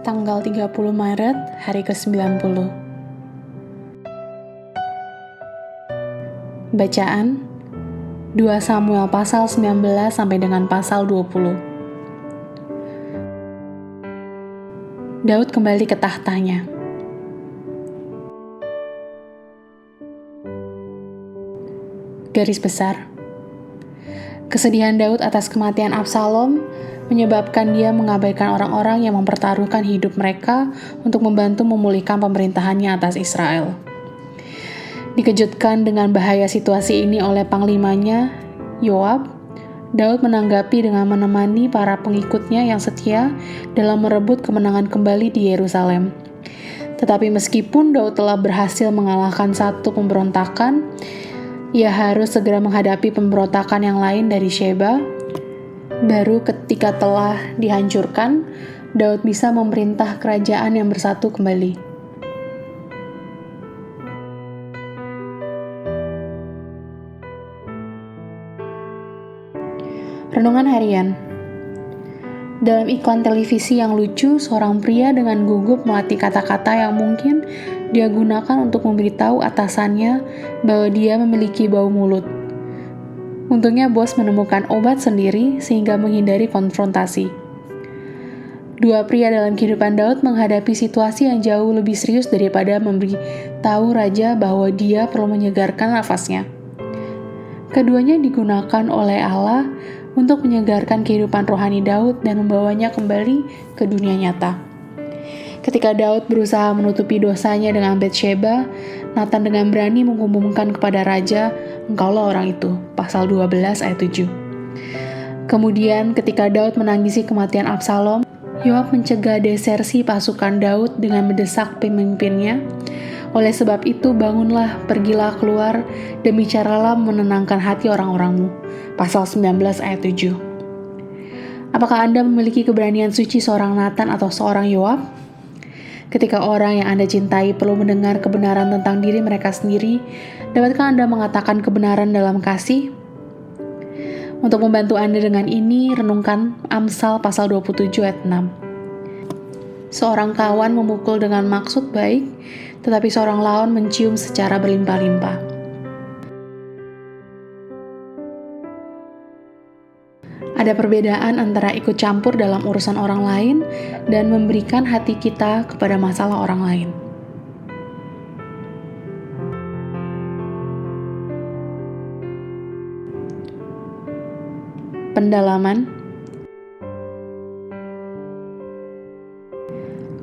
tanggal 30 Maret, hari ke-90. Bacaan 2 Samuel pasal 19 sampai dengan pasal 20. Daud kembali ke tahtanya. Garis besar. Kesedihan Daud atas kematian Absalom menyebabkan dia mengabaikan orang-orang yang mempertaruhkan hidup mereka untuk membantu memulihkan pemerintahannya atas Israel. Dikejutkan dengan bahaya situasi ini oleh panglimanya, Yoab, Daud menanggapi dengan menemani para pengikutnya yang setia dalam merebut kemenangan kembali di Yerusalem. Tetapi meskipun Daud telah berhasil mengalahkan satu pemberontakan, ia harus segera menghadapi pemberontakan yang lain dari Sheba. Baru ketika telah dihancurkan, Daud bisa memerintah kerajaan yang bersatu kembali. Renungan harian. Dalam iklan televisi yang lucu, seorang pria dengan gugup melatih kata-kata yang mungkin dia gunakan untuk memberitahu atasannya bahwa dia memiliki bau mulut. Untungnya bos menemukan obat sendiri sehingga menghindari konfrontasi. Dua pria dalam kehidupan Daud menghadapi situasi yang jauh lebih serius daripada memberitahu raja bahwa dia perlu menyegarkan nafasnya. Keduanya digunakan oleh Allah untuk menyegarkan kehidupan rohani Daud dan membawanya kembali ke dunia nyata. Ketika Daud berusaha menutupi dosanya dengan Batsheba, Nathan dengan berani mengumumkan kepada raja, "Engkaulah orang itu." Pasal 12 ayat 7. Kemudian ketika Daud menangisi kematian Absalom, Yoab mencegah desersi pasukan Daud dengan mendesak pemimpinnya. Oleh sebab itu, bangunlah, pergilah keluar, dan bicaralah menenangkan hati orang-orangmu. Pasal 19 ayat 7. Apakah Anda memiliki keberanian suci seorang Nathan atau seorang Yoab? Ketika orang yang Anda cintai perlu mendengar kebenaran tentang diri mereka sendiri, dapatkah Anda mengatakan kebenaran dalam kasih? Untuk membantu Anda dengan ini, renungkan Amsal pasal 27 ayat 6. Seorang kawan memukul dengan maksud baik, tetapi seorang lawan mencium secara berlimpah-limpah. Ada perbedaan antara ikut campur dalam urusan orang lain dan memberikan hati kita kepada masalah orang lain. Pendalaman.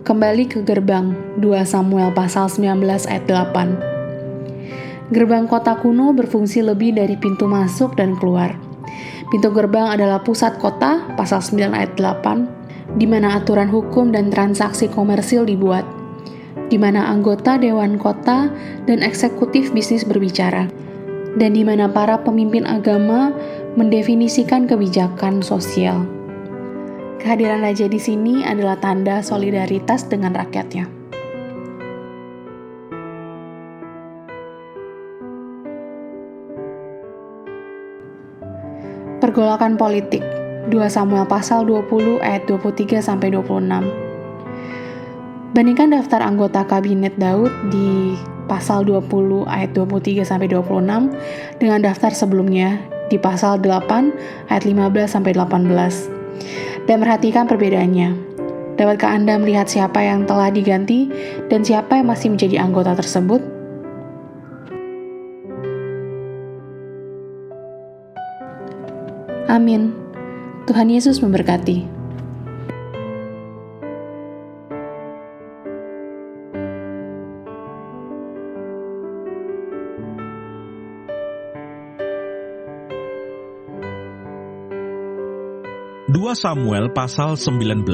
Kembali ke gerbang, 2 Samuel pasal 19 ayat 8. Gerbang kota kuno berfungsi lebih dari pintu masuk dan keluar. Pintu gerbang adalah pusat kota, pasal 9 ayat 8, di mana aturan hukum dan transaksi komersil dibuat, di mana anggota dewan kota dan eksekutif bisnis berbicara, dan di mana para pemimpin agama mendefinisikan kebijakan sosial. Kehadiran raja di sini adalah tanda solidaritas dengan rakyatnya. Pergolakan politik, 2 Samuel pasal 20 ayat 23 sampai 26. Bandingkan daftar anggota kabinet Daud di pasal 20 ayat 23 sampai 26 dengan daftar sebelumnya di pasal 8 ayat 15 sampai 18. Dan perhatikan perbedaannya. Dapatkah Anda melihat siapa yang telah diganti dan siapa yang masih menjadi anggota tersebut? Amin. Tuhan Yesus memberkati. Dua Samuel pasal 19.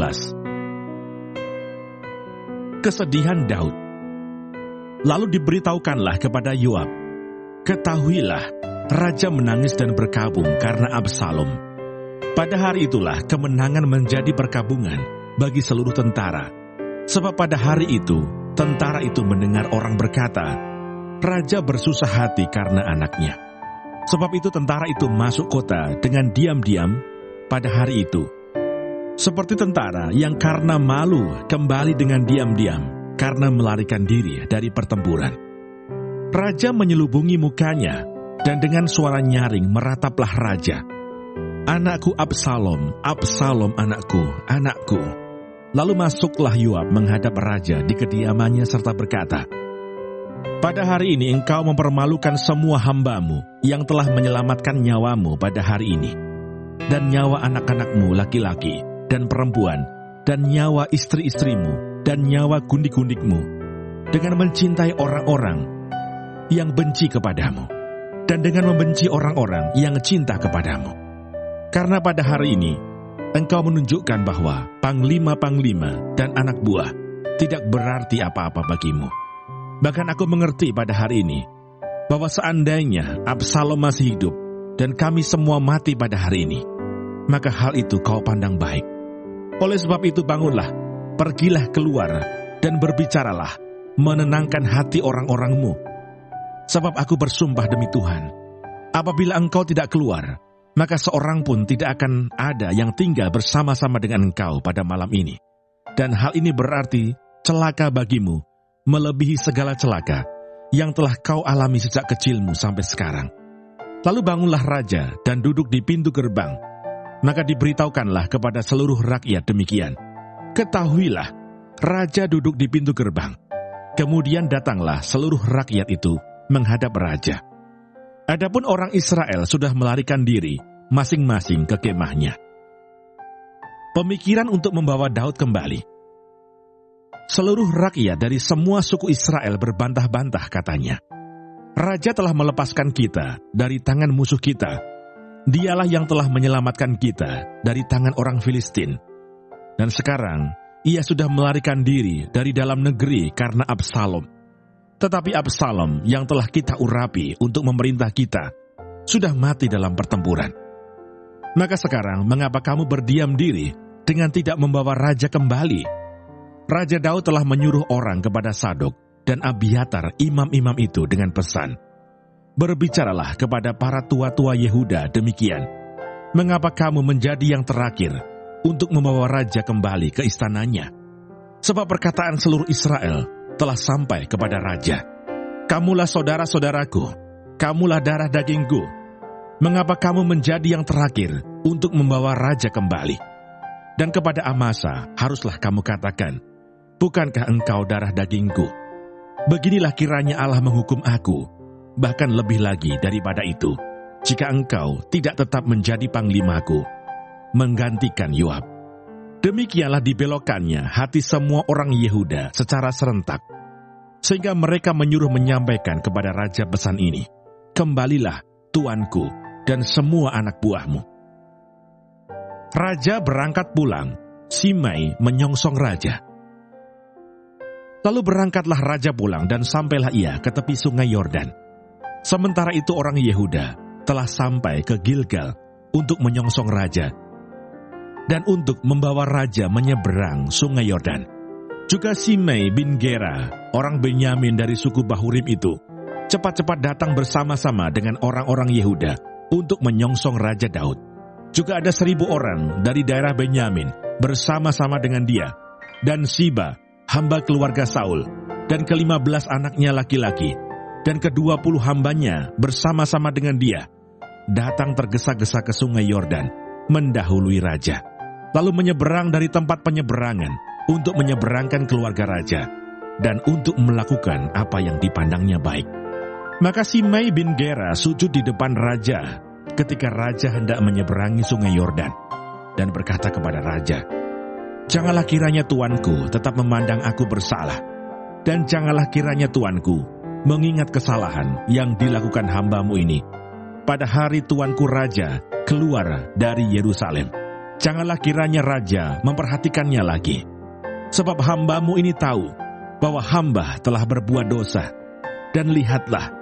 Kesedihan Daud. Lalu diberitahukanlah kepada Yoab, "Ketahuilah, raja menangis dan berkabung karena Absalom." Pada hari itulah kemenangan menjadi perkabungan bagi seluruh tentara. Sebab pada hari itu, tentara itu mendengar orang berkata, "Raja bersusah hati karena anaknya." Sebab itu tentara itu masuk kota dengan diam-diam pada hari itu. Seperti tentara yang karena malu kembali dengan diam-diam karena melarikan diri dari pertempuran. Raja menyelubungi mukanya dan dengan suara nyaring merataplah raja. "Anakku Absalom, Absalom anakku, anakku." Lalu masuklah Yoab menghadap raja di kediamannya serta berkata, "Pada hari ini engkau mempermalukan semua hambamu yang telah menyelamatkan nyawamu pada hari ini, dan nyawa anak-anakmu laki-laki dan perempuan, dan nyawa istri-istrimu, dan nyawa gundik-gundikmu, dengan mencintai orang-orang yang benci kepadamu, dan dengan membenci orang-orang yang cinta kepadamu. Karena pada hari ini, engkau menunjukkan bahwa panglima-panglima dan anak buah tidak berarti apa-apa bagimu. Bahkan aku mengerti pada hari ini, bahwa seandainya Absalom masih hidup, dan kami semua mati pada hari ini, maka hal itu kau pandang baik. Oleh sebab itu bangunlah, pergilah keluar, dan berbicaralah, menenangkan hati orang-orangmu. Sebab aku bersumpah demi Tuhan, apabila engkau tidak keluar, maka seorang pun tidak akan ada yang tinggal bersama-sama dengan engkau pada malam ini. Dan hal ini berarti celaka bagimu, melebihi segala celaka yang telah kau alami sejak kecilmu sampai sekarang." Lalu bangunlah raja dan duduk di pintu gerbang. Maka diberitahukanlah kepada seluruh rakyat demikian, "Ketahuilah, raja duduk di pintu gerbang." Kemudian datanglah seluruh rakyat itu menghadap raja. Adapun orang Israel sudah melarikan diri masing-masing ke kemahnya. Pemikiran untuk membawa Daud kembali. Seluruh rakyat dari semua suku Israel berbantah-bantah katanya, "Raja telah melepaskan kita dari tangan musuh kita. Dialah yang telah menyelamatkan kita dari tangan orang Filistin. Dan sekarang ia sudah melarikan diri dari dalam negeri karena Absalom. Tetapi Absalom yang telah kita urapi untuk memerintah kita sudah mati dalam pertempuran. Maka sekarang mengapa kamu berdiam diri dengan tidak membawa raja kembali?" Raja Daud telah menyuruh orang kepada Sadok dan Abiatar imam-imam itu dengan pesan, "Berbicaralah kepada para tua-tua Yehuda demikian, mengapa kamu menjadi yang terakhir untuk membawa raja kembali ke istananya? Sebab perkataan seluruh Israel telah sampai kepada raja. Kamulah saudara-saudaraku, kamulah darah dagingku. Mengapa kamu menjadi yang terakhir untuk membawa raja kembali? Dan kepada Amasa haruslah kamu katakan, bukankah engkau darah dagingku? Beginilah kiranya Allah menghukum aku, bahkan lebih lagi daripada itu, jika engkau tidak tetap menjadi panglimaku, menggantikan Yoab." Demikianlah dibelokkannya hati semua orang Yehuda secara serentak, sehingga mereka menyuruh menyampaikan kepada raja pesan ini, "Kembalilah, tuanku, dan semua anak buahmu." Raja berangkat pulang, Simei menyongsong raja. Lalu berangkatlah raja pulang dan sampailah ia ke tepi sungai Yordan. Sementara itu orang Yehuda telah sampai ke Gilgal untuk menyongsong raja dan untuk membawa raja menyeberang sungai Yordan. Juga Simei bin Gera, orang Benyamin dari suku Bahurim itu, cepat-cepat datang bersama-sama dengan orang-orang Yehuda untuk menyongsong Raja Daud. Juga ada 1.000 orang dari daerah Benyamin bersama-sama dengan dia, dan Siba, hamba keluarga Saul, dan ke-15 anaknya laki-laki, dan ke-20 hambanya bersama-sama dengan dia, datang tergesa-gesa ke sungai Yordan, mendahului raja, lalu menyeberang dari tempat penyeberangan untuk menyeberangkan keluarga raja, dan untuk melakukan apa yang dipandangnya baik. Maka Simei bin Gera sujud di depan raja ketika raja hendak menyeberangi sungai Yordan, dan berkata kepada raja, "Janganlah kiranya tuanku tetap memandang aku bersalah, dan janganlah kiranya tuanku mengingat kesalahan yang dilakukan hambamu ini pada hari tuanku raja keluar dari Yerusalem. Janganlah kiranya raja memperhatikannya lagi, sebab hambamu ini tahu bahwa hamba telah berbuat dosa. Dan lihatlah,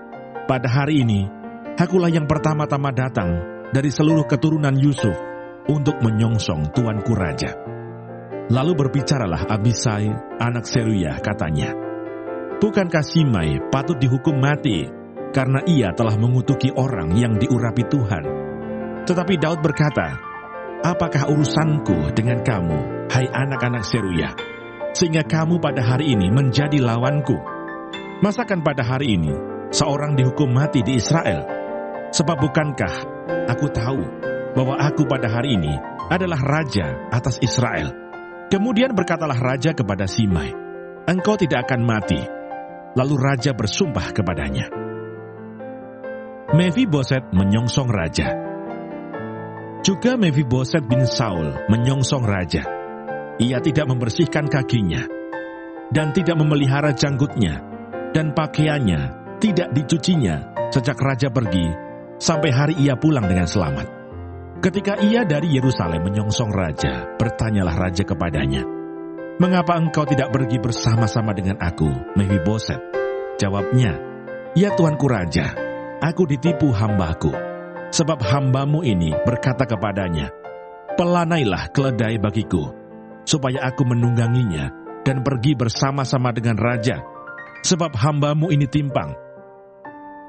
pada hari ini akulah yang pertama-tama datang dari seluruh keturunan Yusuf untuk menyongsong tuanku raja." Lalu berbicaralah Abisai, anak Seruya, katanya, "Bukankah Simei patut dihukum mati karena ia telah mengutuki orang yang diurapi Tuhan?" Tetapi Daud berkata, Apakah urusanku dengan kamu, hai anak-anak Seruya, sehingga kamu pada hari ini menjadi lawanku? Masakan pada hari ini seorang dihukum mati di Israel? Sebab bukankah aku tahu bahwa aku pada hari ini adalah raja atas Israel? Kemudian berkatalah raja kepada Simei, engkau tidak akan mati. Lalu raja bersumpah kepadanya. Mefiboset menyongsong raja. Juga Mefiboset bin Saul menyongsong raja. Ia tidak membersihkan kakinya, dan tidak memelihara janggutnya, dan pakaiannya tidak dicucinya sejak raja pergi, sampai hari ia pulang dengan selamat. Ketika ia dari Yerusalem menyongsong raja, bertanyalah raja kepadanya, mengapa engkau tidak pergi bersama-sama dengan aku, Mefiboset? Jawabnya, ya tuanku raja, aku ditipu hambaku. Sebab hambamu ini berkata kepadanya, pelanailah keledai bagiku, supaya aku menungganginya dan pergi bersama-sama dengan raja. Sebab hambamu ini timpang.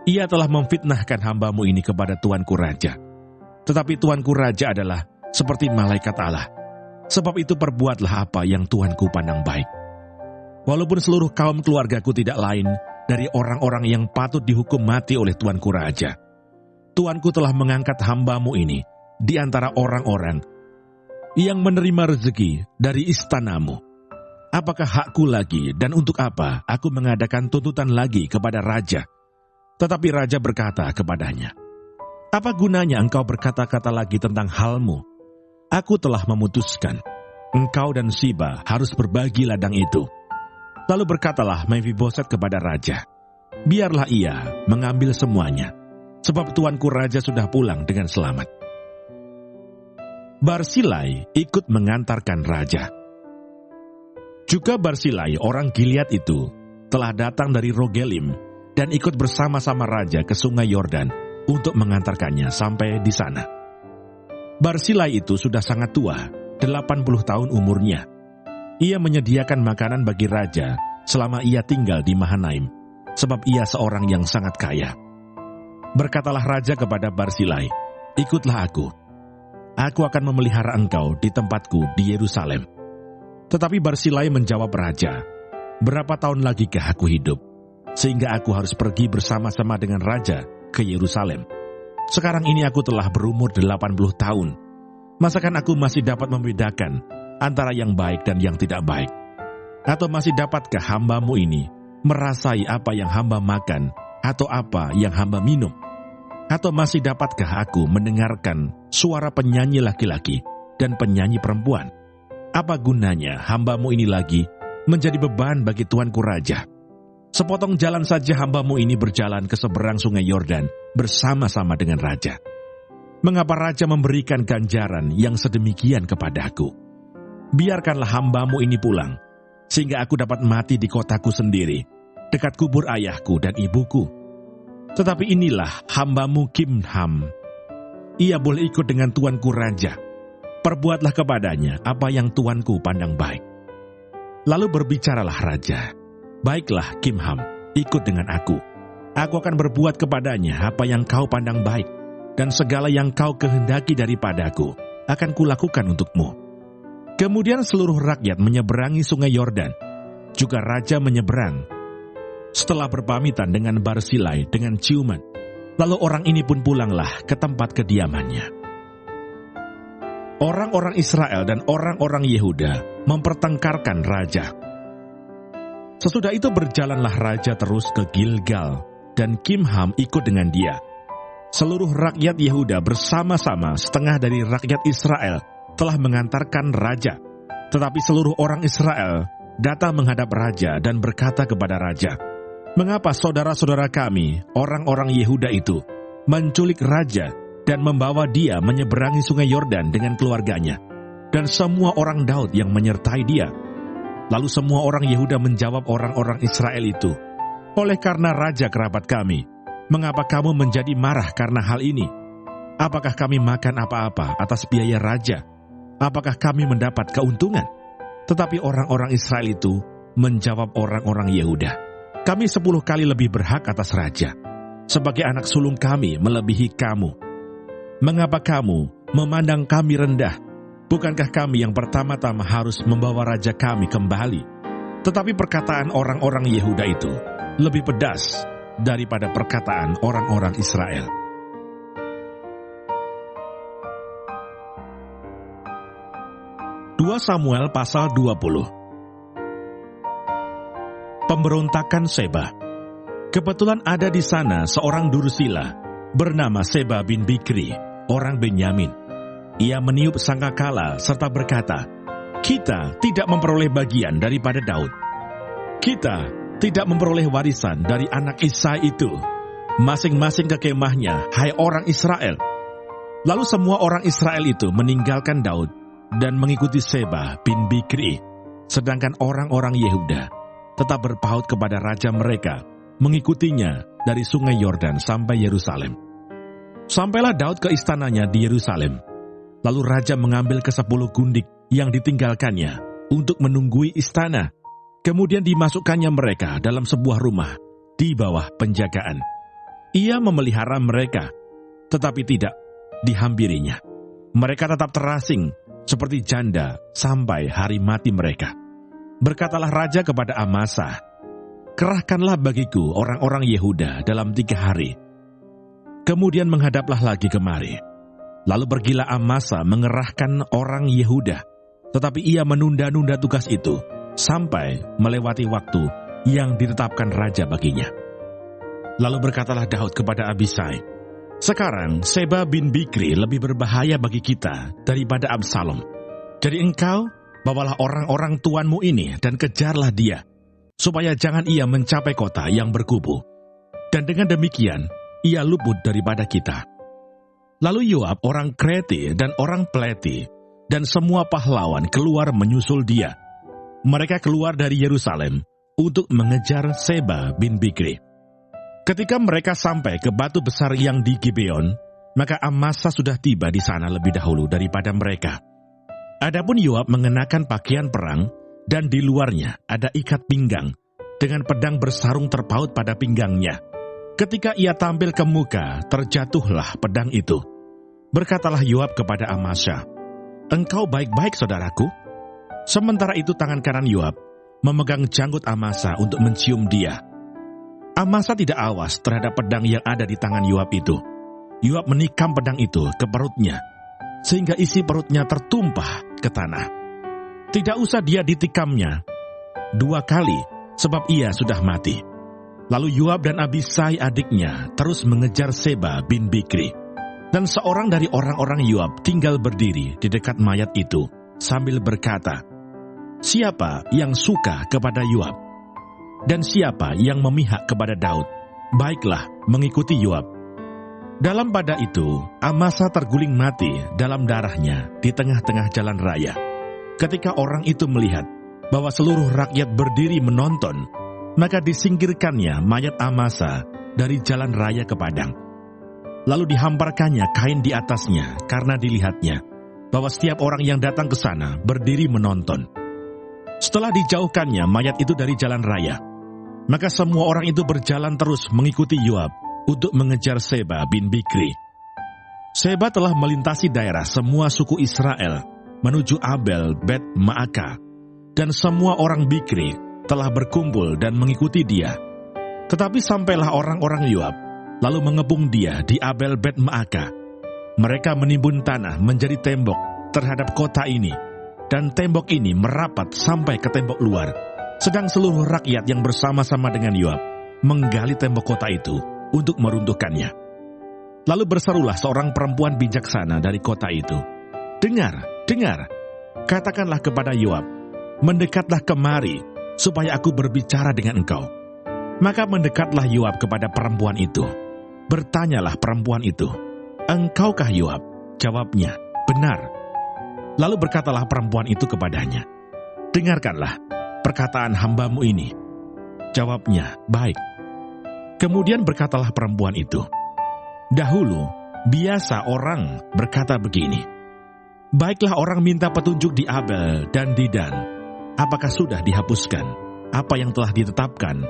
Ia telah memfitnahkan hambamu ini kepada tuanku raja. Tetapi tuanku raja adalah seperti malaikat Allah. Sebab itu perbuatlah apa yang tuanku pandang baik. Walaupun seluruh kaum keluargaku tidak lain dari orang-orang yang patut dihukum mati oleh tuanku raja, tuanku telah mengangkat hambamu ini di antara orang-orang yang menerima rezeki dari istanamu. Apakah hakku lagi dan untuk apa aku mengadakan tuntutan lagi kepada raja? Tetapi raja berkata kepadanya, apa gunanya engkau berkata-kata lagi tentang halmu? Aku telah memutuskan, engkau dan Siba harus berbagi ladang itu. Lalu berkatalah Mefiboset kepada raja, biarlah ia mengambil semuanya, sebab tuanku raja sudah pulang dengan selamat. Barsilai ikut mengantarkan raja. Juga Barsilai orang Gilead itu telah datang dari Rogelim dan ikut bersama-sama raja ke sungai Yordan untuk mengantarkannya sampai di sana. Barsilai itu sudah sangat tua, 80 tahun umurnya. Ia menyediakan makanan bagi raja selama ia tinggal di Mahanaim, sebab ia seorang yang sangat kaya. Berkatalah raja kepada Barsilai, ikutlah aku. Aku akan memelihara engkau di tempatku di Yerusalem. Tetapi Barsilai menjawab raja, berapa tahun lagikah aku hidup, sehingga aku harus pergi bersama-sama dengan raja ke Yerusalem? Sekarang ini aku telah berumur 80 tahun. Masakan aku masih dapat membedakan antara yang baik dan yang tidak baik? Atau masih dapatkah hambamu ini merasai apa yang hamba makan atau apa yang hamba minum? Atau masih dapatkah aku mendengarkan suara penyanyi laki-laki dan penyanyi perempuan? Apa gunanya hambamu ini lagi menjadi beban bagi tuanku raja? Sepotong jalan saja hambamu ini berjalan ke seberang sungai Yordan bersama-sama dengan raja. Mengapa raja memberikan ganjaran yang sedemikian kepadaku? Biarkanlah hambamu ini pulang, sehingga aku dapat mati di kotaku sendiri, dekat kubur ayahku dan ibuku. Tetapi inilah hambamu Kimham. Ia boleh ikut dengan tuanku raja. Perbuatlah kepadanya apa yang tuanku pandang baik. Lalu berbicaralah raja, baiklah Kimham, ikut dengan aku. Aku akan berbuat kepadanya apa yang kau pandang baik, dan segala yang kau kehendaki daripadaku akan kulakukan untukmu. Kemudian seluruh rakyat menyeberangi sungai Yordan. Juga raja menyeberang. Setelah berpamitan dengan Barsilai dengan ciuman, lalu orang ini pun pulanglah ke tempat kediamannya. Orang-orang Israel dan orang-orang Yehuda mempertengkarkan raja. Sesudah itu berjalanlah raja terus ke Gilgal, dan Kimham ikut dengan dia. Seluruh rakyat Yehuda bersama-sama setengah dari rakyat Israel telah mengantarkan raja. Tetapi seluruh orang Israel datang menghadap raja dan berkata kepada raja, mengapa saudara-saudara kami, orang-orang Yehuda itu, menculik raja dan membawa dia menyeberangi sungai Yordan dengan keluarganya, dan semua orang Daud yang menyertai dia? Lalu semua orang Yehuda menjawab orang-orang Israel itu, oleh karena raja kerabat kami, mengapa kamu menjadi marah karena hal ini? Apakah kami makan apa-apa atas biaya raja? Apakah kami mendapat keuntungan? Tetapi orang-orang Israel itu menjawab orang-orang Yehuda, kami 10 kali lebih berhak atas raja. Sebagai anak sulung kami melebihi kamu. Mengapa kamu memandang kami rendah. Bukankah kami yang pertama-tama harus membawa raja kami kembali? Tetapi perkataan orang-orang Yehuda itu lebih pedas daripada perkataan orang-orang Israel. Dua Samuel pasal 20. Pemberontakan Seba. Kebetulan ada di sana seorang Dursila bernama Seba bin Bikri, orang Benyamin. Ia meniup sangkakala serta berkata, "Kita tidak memperoleh bagian daripada Daud. Kita tidak memperoleh warisan dari anak Isai itu. Masing-masing ke kemahnya, hai orang Israel." Lalu semua orang Israel itu meninggalkan Daud dan mengikuti Seba bin Bikri, sedangkan orang-orang Yehuda tetap berpaut kepada raja mereka, mengikutinya dari sungai Yordan sampai Yerusalem. Sampailah Daud ke istananya di Yerusalem. Lalu raja mengambil ke-10 gundik yang ditinggalkannya untuk menunggui istana. Kemudian dimasukkannya mereka dalam sebuah rumah di bawah penjagaan. Ia memelihara mereka, tetapi tidak dihampirinya. Mereka tetap terasing seperti janda sampai hari mati mereka. Berkatalah raja kepada Amasa, "Kerahkanlah bagiku orang-orang Yehuda dalam 3 hari. Kemudian menghadaplah lagi kemari." Lalu pergilah Amasa mengerahkan orang Yehuda, tetapi ia menunda-nunda tugas itu sampai melewati waktu yang ditetapkan raja baginya. Lalu berkatalah Daud kepada Abisai, "Sekarang Seba bin Bikri lebih berbahaya bagi kita daripada Absalom. Jadi engkau bawalah orang-orang tuanmu ini dan kejarlah dia, supaya jangan ia mencapai kota yang berkubu. Dan dengan demikian, ia luput daripada kita." Lalu Yoab, orang Kreti dan orang Peleti, dan semua pahlawan keluar menyusul dia. Mereka keluar dari Yerusalem untuk mengejar Seba bin Bikri. Ketika mereka sampai ke batu besar yang di Gibeon, maka Amasa sudah tiba di sana lebih dahulu daripada mereka. Adapun Yoab mengenakan pakaian perang, dan di luarnya ada ikat pinggang, dengan pedang bersarung terpaut pada pinggangnya. Ketika ia tampil ke muka, terjatuhlah pedang itu. Berkatalah Yoab kepada Amasa, "Engkau baik-baik, saudaraku?" Sementara itu tangan kanan Yoab memegang janggut Amasa untuk mencium dia. Amasa tidak awas terhadap pedang yang ada di tangan Yoab itu. Yoab menikam pedang itu ke perutnya, sehingga isi perutnya tertumpah ke tanah. Tidak usah dia ditikamnya 2 kali, sebab ia sudah mati. Lalu Yoab dan Abisai adiknya terus mengejar Seba bin Bikri. Dan seorang dari orang-orang Yoab tinggal berdiri di dekat mayat itu sambil berkata, "Siapa yang suka kepada Yoab? Dan siapa yang memihak kepada Daud? Baiklah, mengikuti Yoab." Dalam pada itu, Amasa terguling mati dalam darahnya di tengah-tengah jalan raya. Ketika orang itu melihat bahwa seluruh rakyat berdiri menonton, maka disingkirkannya mayat Amasa dari jalan raya ke padang. Lalu dihamparkannya kain di atasnya karena dilihatnya bahwa setiap orang yang datang ke sana berdiri menonton. Setelah dijauhkannya mayat itu dari jalan raya, maka semua orang itu berjalan terus mengikuti Yoab untuk mengejar Seba bin Bikri. Seba telah melintasi daerah semua suku Israel menuju Abel Bet Maaka, dan semua orang Bikri telah berkumpul dan mengikuti dia. Tetapi sampailah orang-orang Yoab, lalu mengepung dia di Abel Bet Maaka. Mereka menimbun tanah menjadi tembok terhadap kota ini, dan tembok ini merapat sampai ke tembok luar. Sedang seluruh rakyat yang bersama-sama dengan Yoab menggali tembok kota itu untuk meruntuhkannya. Lalu berserulah seorang perempuan bijaksana dari kota itu, "Dengar, dengar, katakanlah kepada Yoab, mendekatlah kemari, supaya aku berbicara dengan engkau." Maka mendekatlah Yoab kepada perempuan itu. Bertanyalah perempuan itu, "Engkaukah Yoab?" Jawabnya, "Benar." Lalu berkatalah perempuan itu kepadanya, "Dengarkanlah perkataan hambamu ini." Jawabnya, "Baik." Kemudian berkatalah perempuan itu, "Dahulu biasa orang berkata begini, baiklah orang minta petunjuk di Abel dan di Dan. Apakah sudah dihapuskan apa yang telah ditetapkan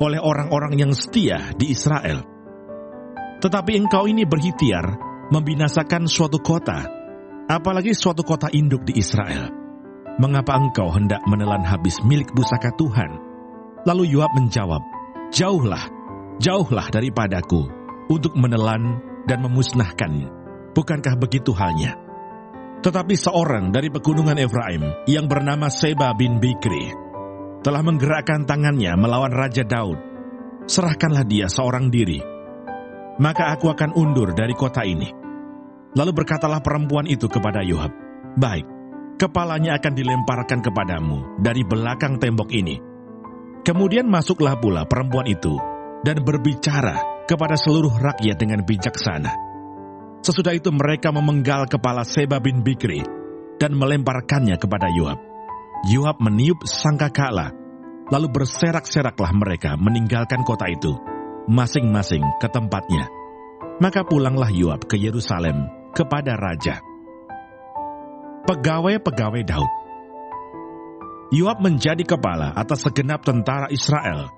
oleh orang-orang yang setia di Israel? Tetapi engkau ini berikhtiar membinasakan suatu kota apalagi suatu kota induk di Israel. Mengapa engkau hendak menelan habis milik pusaka Tuhan?" Lalu Yoab menjawab, "Jauhlah, jauhlah daripadaku untuk menelan dan memusnahkan. Bukankah begitu halnya?" Tetapi seorang dari pegunungan Efraim yang bernama Seba bin Bikri telah menggerakkan tangannya melawan Raja Daud. "Serahkanlah dia seorang diri, maka aku akan undur dari kota ini." Lalu berkatalah perempuan itu kepada Yoab, "Baik, kepalanya akan dilemparkan kepadamu dari belakang tembok ini." Kemudian masuklah pula perempuan itu dan berbicara kepada seluruh rakyat dengan bijaksana. Sesudah itu mereka memenggal kepala Seba bin Bikri dan melemparkannya kepada Yoab. Yoab meniup sangkakala, lalu berserak-seraklah mereka meninggalkan kota itu, masing-masing ke tempatnya. Maka pulanglah Yoab ke Yerusalem kepada raja. Pegawai-pegawai Daud. Yoab menjadi kepala atas segenap tentara Israel,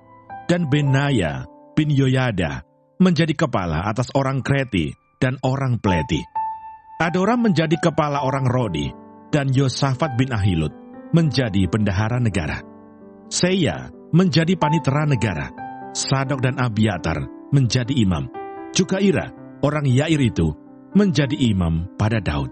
dan Benaya bin Yoyada menjadi kepala atas orang Kreti dan orang Pleti. Adoram menjadi kepala orang Rodi, dan Yosafat bin Ahilud menjadi bendahara negara. Seya menjadi panitera negara. Sadok dan Abiatar menjadi imam. Juga Ira, orang Yair itu, menjadi imam pada Daud.